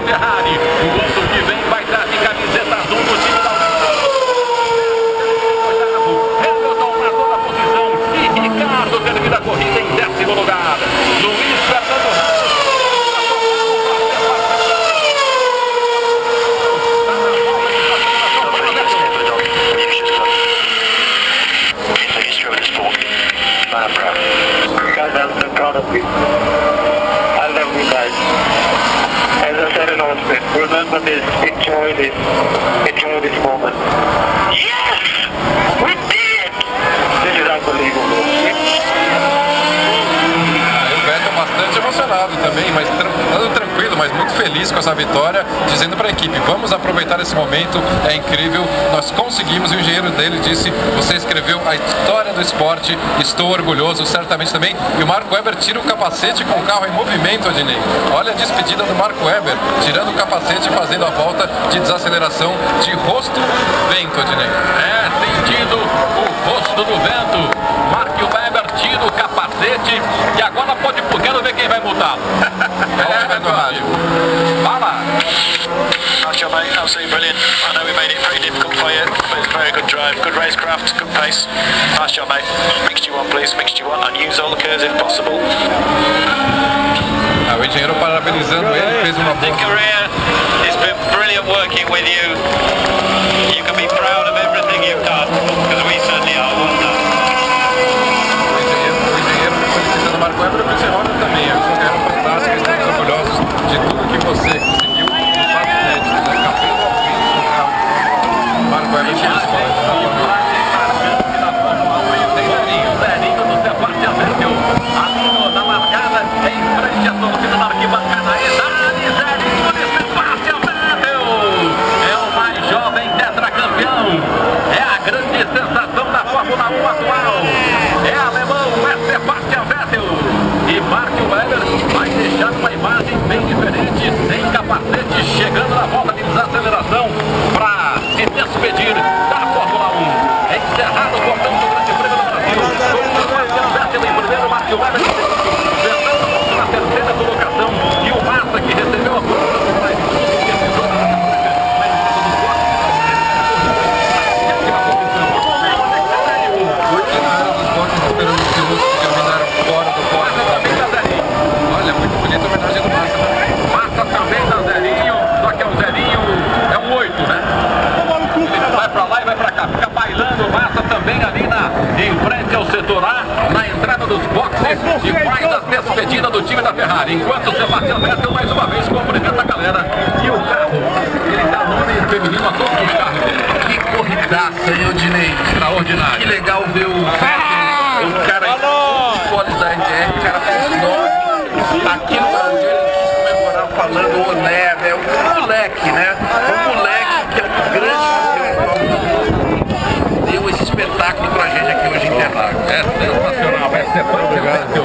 Ferrari. O outro que vem vai estar de camiseta azul do time da Hamilton na toda a posição e Ricardo termina a corrida em 10º lugar. Luiz Fernando Ramos. I love you guys. As I said in Austin, remember this, enjoy this moment. Yes! We did! This is unbelievable. O Vettel bastante emocionado também, mas tranquilo, mas muito feliz com essa vitória, dizendo para a equipe, vamos aproveitar esse momento, é incrível, nós conseguimos, e o engenheiro dele disse, você escreveu a história do esporte, estou orgulhoso, certamente também, e o Marco Webber tira o capacete com o carro em movimento, Adnei. Olha a despedida do Marco Webber, tirando o capacete e fazendo a volta de desaceleração de rosto vento, Adnei. É, sentindo o rosto do vento. Marco Webber tira o capacete e agora pode, quero ver quem vai multá-lo. É, no rádio. Vai lá. Nice job, mate. Absolutely brilliant. I know we made it pretty difficult for you, but it's a very good drive, good racecraft, good pace. Nice job, mate. Mixture one, please. Mixture one, and use all the curves if possible. O engenheiro parabenizando ele, fez uma boa career. It's been brilliant working with you. You can be proud of everything you've done, because we certainly are. Well done. O engenheiro felicitando o Marco Webber e o Christian Horner também. É um carro fantástico, estamos orgulhosos de tudo que você conseguiu. Fato inédito, né? Cabelo ao fim do carro. Marco Webber foi Zerinho do Sebastian Vettel. Ali na largada, em frente à torcida da arquibancada. Zerinho de Sebastian Vettel. É o mais jovem tetracampeão. É a grande sensação da Fórmula 1 atual. É alemão, é Sebastian Vettel. E Marco Webber vai deixar uma imagem bem diferente, sem capacete, chegando na volta de desaceleração para se despedir da Fórmula 1. É encerrado, portanto, o Grande Prêmio do Brasil. Com Sebastian Vettel em primeiro, Marco Webber em segundo, Fernando na terceira colocação e o Massa, que recebeu a prova do país. Olha, muito bonita a homenagem do Massa também. Massa também dá Zerinho, só que é um Zerinho, é um 8, né? Ele vai pra lá e vai pra cá, fica bailando. Massa também ali em frente ao setor A, na entrada dos boxes, e faz a despedida do time da Ferrari. Enquanto o Sebastian Vettel mais uma vez cumprimenta a galera. E o carro, ele dá nome feminino a todos os carros dele. Que corridaça, hein, Odinei? Extraordinário. Que legal ver o Vettel, o cara qualidade o cara fez 9. Aqui no Brasil ele quis comemorar falando o Neve, é o moleque, né? O moleque que é um grande campeão, deu esse espetáculo pra gente aqui hoje em Interlagos. É sensacional, é sensacional.